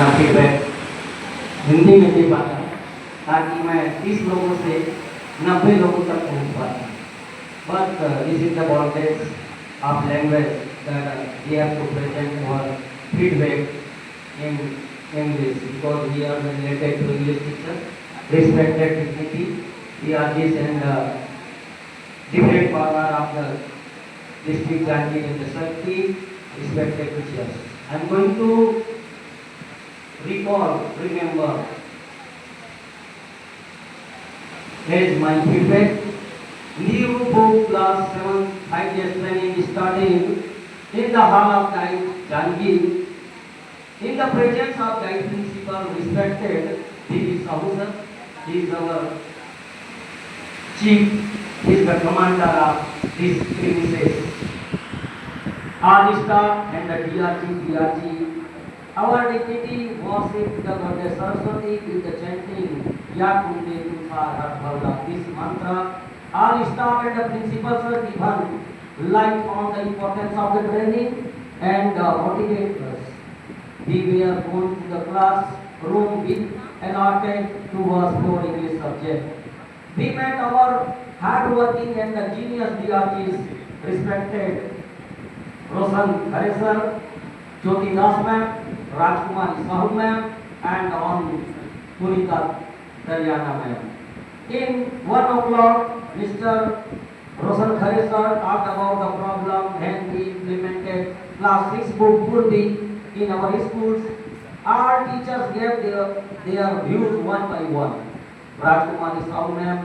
अपना फीडबैक हिंदी में दे पाता ताकि मैं 30 लोगों से 90 लोगों तक पहुंच पाता. But this is the boundaries of language that we have to present our feedback in English because we are related to English teacher, respected dignity, we are this and different power of the district Janji and the Shakti, respected teachers. I am going to remember as my feedback. New book class 7 5 years training is starting in the hall of Guide Jangi in the presence of Guide principal respected D.V. Sahu sir. He is our chief, he is the commander of this premises. All staff and the DRG. Our dignity worship the goddess Saraswati with the chanting Ya Kunde Tulsa Harthavla. This mantra all staff and the principals are given light on the importance of the training and motivate us. We were going to the classroom with allotted to us for English subject. We met our hard-working and the genius DRGs, respected Roshan Khare sir, Jyoti Das ma'am, Rajkumari Sahu ma'am, and on Punita Daryana ma'am. In 1 o'clock, Mr. Roshan Khare sir talked about the problem and we implemented class 6 book fully in our schools. Our teachers gave their views one by one. Rajkumari Sahu ma'am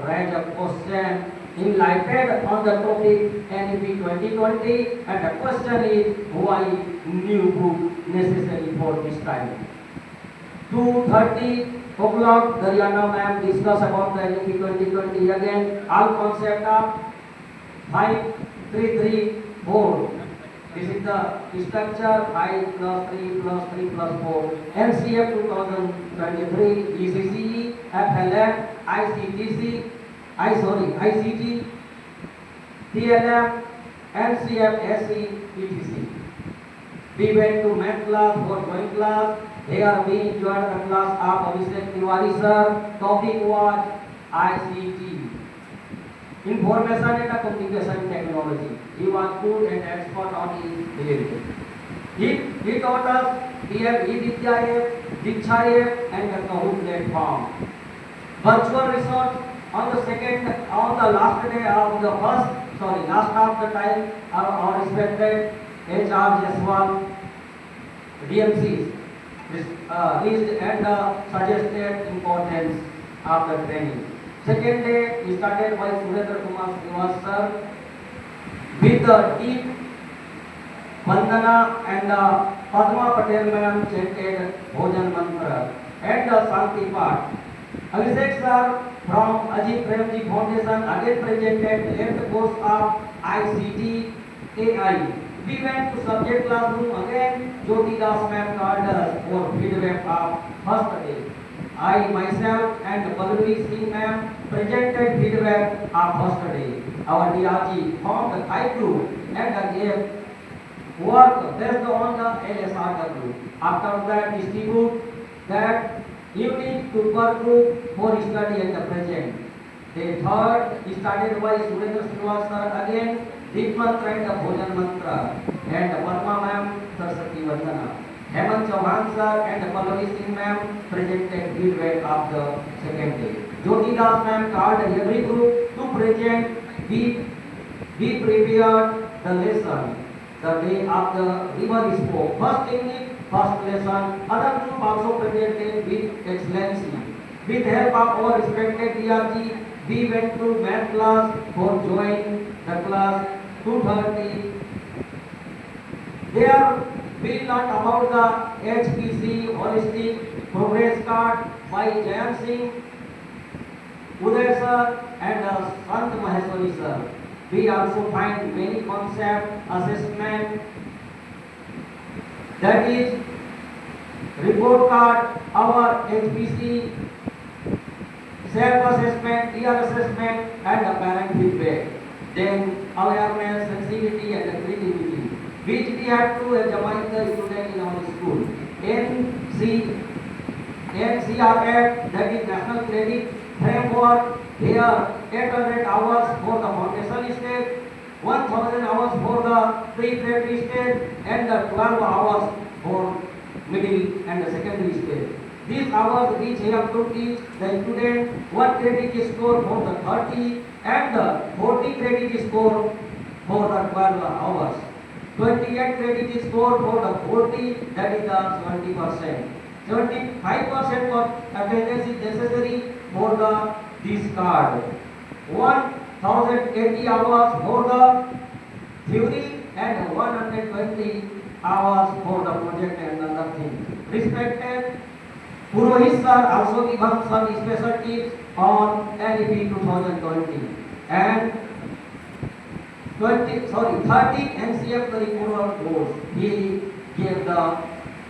raised a question enlightened on the topic NEP 2020 and the question is why new book necessary for this time. 2:30 o'clock, Daryana ma'am discuss about the NEP 2020 again, all concept of 5334. This is the structure 5 plus 3 plus 3 plus 4. NCF 2023, ECCE, FLM, ICT, TLM, NCF, SE, etc. We went to math class for drawing class. Here we enjoyed the class of Abhishek Tiwari sir. Topic was ICT, Information and Communication Technology. He was good and expert on his field. He taught us PM E-Vidya app, Diksha app and the Kahoot platform. Virtual resort on the last day of the last of the time, our respected HR Jaswal DMCs list and suggested importance of the training. Second day is started by Surendra Kumar Srivastava sir with the deep Vandana and Padma Patel ma'am chanted Bhojan Mantra and the Shanti Part. Abhishek sir from Ajit Premji Foundation again presented left course of ICT AI. We went to subject classroom again. Jyoti Das ma'am called us for feedback of first day. I myself and Pallavi Singh ma'am presented feedback of first day. Our DRG formed a Thai group and gave work based on the LSRW. After that, distribute that unit to per group for study at the present. The third started by Surendra Srivastava again, Deep Mantra and the Bhojan Mantra, and Padma ma'am Saraswati Vandana. Hemant Chauhan sir and Pallavi Singh ma'am presented feedback of the second day. Jyoti Das ma'am called every group to present. We prepared the lesson. The day of the river spoke. First technique, first lesson. Other group also presented with excellency. With help of our respected DRG, we went to math class for join the class 2:30. There we learned about the HPC Holistic Progress Card by Jayant Singh, Uday sir and Sant Maheshwari sir. We also find many concept assessment, that is report card, our HPC, self-assessment, peer assessment and the parent feedback. Then awareness, sensitivity and creativity, which we have to examine the student in our school. In C NCRF, that is National Credit Framework, here 800 hours for the foundation stage, 1000 hours for the pre-primary stage, and the 12 hours for middle and the secondary stage. These hours which I have to teach the student 1 credit score for the 30 and the 40 credit score for the 12 hours. 28 credit score for the 40, that is the 70%. 75% of attendance is necessary for the this card. 1080 hours for the theory and 120 hours for the project and other things. Respected Purohit sir also given some special tips on NEP 2020 and 30 NCF curricular goals. He gave the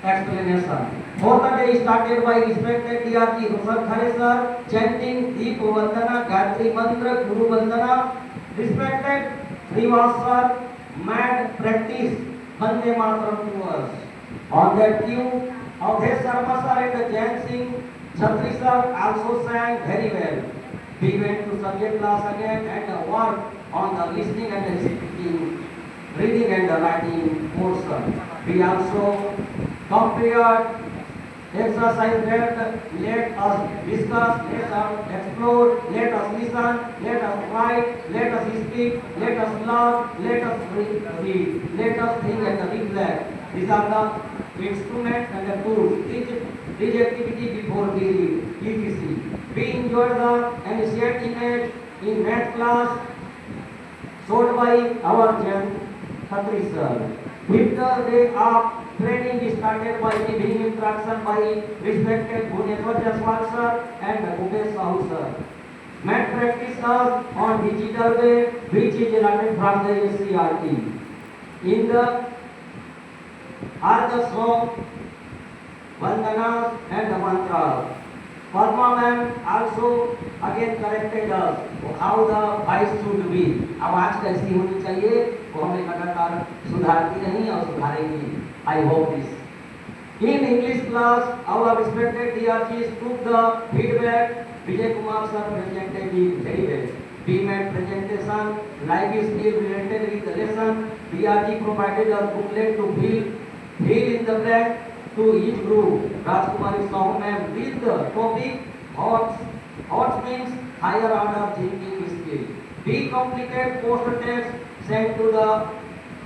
explanation. For the day started by respected DRG Roshan Khare sir, chanting Deep Vandana, Gayatri Mantra, Guru Vandana. Respected Srivas sir, mad practice Vande Mataram to us. On that cue, Avdesh Sharma sir and Jain Singh Chhatri sir also sang very well. We went to subject class again and worked on the listening and reciting, reading and writing portion. We also compared exercise that let us discuss, let us explore, let us listen, let us write, let us speak, let us learn, let us read, let us think and reflect. These are the instruments and the tools. Each activity before we read, etc. We enjoyed the initiate image in math class showed by our Jan Khatri sir. Fifth day of training started by giving instruction by respected Bhuneshwar Jaswal sir and Bhupesh Sahu sir. Math practice on digital way which is related from the SCRT. In the are the song, vandanas and the mantras. Padma ma'am also again corrected us how the voice should be. आवाज कैसी होनी चाहिए वो हमें लगातार सुधारती रही और सुधारेंगी. I hope this. In English class, our respected DRGs took the feedback. Vijay Kumar sir presented it very well. We made presentation, live skill related with the lesson. DRG provided a booklet to fill in the blank to each group. Rajkumari Sahu ma'am with the topic HOTS means higher order thinking skill. We completed poster text sent to the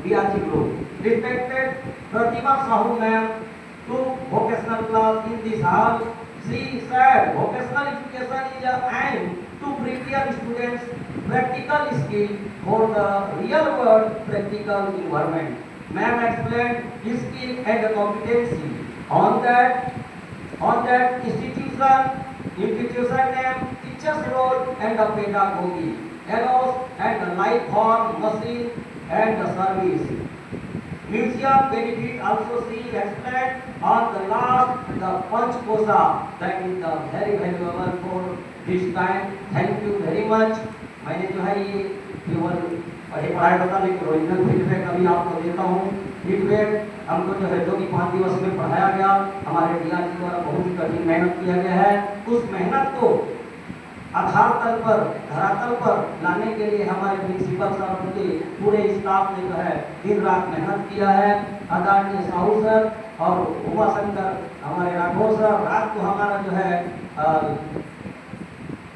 DRG group. Respected Pratibha Sahu ma'am took vocational class in this hall. She said vocational education is an aim to prepare students practical skill for the real world practical environment. Ma'am explained skill and competency. On that institution name, teacher's role and the pedagogy, allows and the life form, machine and the service. Museum benefit also see explained on the last the Panch Kosa, that is the very valuable for this time. Thank you very much. मैंने जो है ये केवल पढ़ाई बता लेकिन original feedback अभी आपको देता हूँ. फीडबैक हमको जो है जो कि 5 दिवस में पढ़ाया गया हमारे डीआरजी द्वारा बहुत ही कठिन मेहनत किया गया है. उस मेहनत को आधार तल पर धरातल पर लाने के लिए हमारे प्रिंसिपल सर के पूरे स्टाफ ने जो है दिन रात मेहनत किया है. आदरणीय साहू सर और उमाशंकर हमारे राघव सर रात को हमारा जो है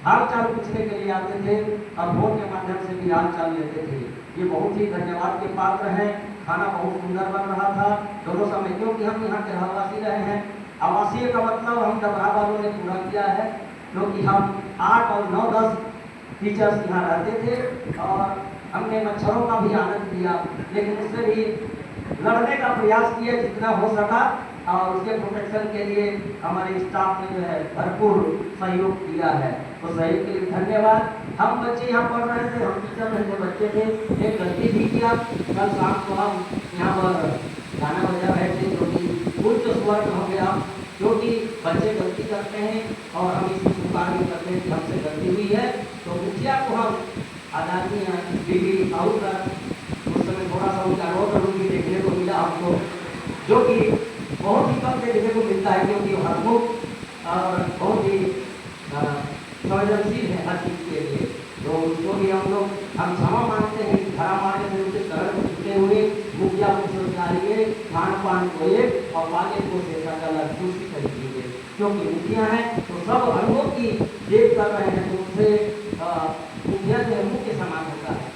हाल चाल पूछने के लिए आते थे और फोन के माध्यम से भी हाल चाल लेते थे. ये बहुत ही धन्यवाद के पात्र हैं. खाना बहुत सुंदर बन रहा था दोनों समय, क्योंकि हम यहाँ के रहवासी रहे हैं. आवासीय का मतलब हम डबरा वालों ने पूरा किया है, क्योंकि हम 8 और 9 10 टीचर्स यहाँ रहते थे और हमने मच्छरों का भी आनंद लिया, लेकिन उससे भी लड़ने का प्रयास किया जितना हो सका और उसके प्रोटेक्शन के लिए हमारे स्टाफ ने जो है भरपूर सहयोग दिया है. तो सहयोग के लिए धन्यवाद. हम बच्चे यहाँ पढ़ रहे थे, हम टीचर रहे बच्चे थे, एक गलती भी किया. कल शाम को हम यहाँ पर गाना बजा रहे थे जो कि उच्च स्वर में हो गया, क्योंकि बच्चे गलती करते हैं और हम इसको स्वीकार भी करते हैं कि हमसे गलती हुई है. तो मुखिया को हम आदरणीय बीबी साहू सर उस समय थोड़ा सा उनका रोड भी देखने को मिला हमको, जो कि बहुत ही कम देखने को मिलता है, क्योंकि हरमुख और बहुत ही संवेदनशील है हर चीज के लिए। तो उसको भी हम क्षमा मांगते हैं, धरा मारे से उसे शरण छूटे हुए मुखिया पुरुषारिये खान पान कोये और पाले को शेषा का तुलसी खरीदिए, क्योंकि मुखिया है तो सब अंगों की देख कर रहे हैं, तो उनसे मुखिया जो मुख के समान होता है,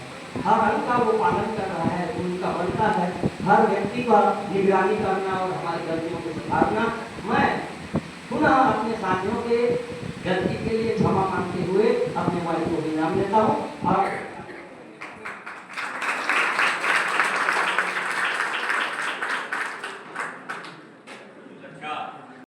हर अंग का वो पालन कर रहा है, उनका बनता है हर व्यक्ति का निगरानी करना और हमारी गलतियों को सुधारना। मैं पुनः अपने साथियों के गलती के लिए क्षमा मांगते हुए अपने वाली को विराम लेता हूँ और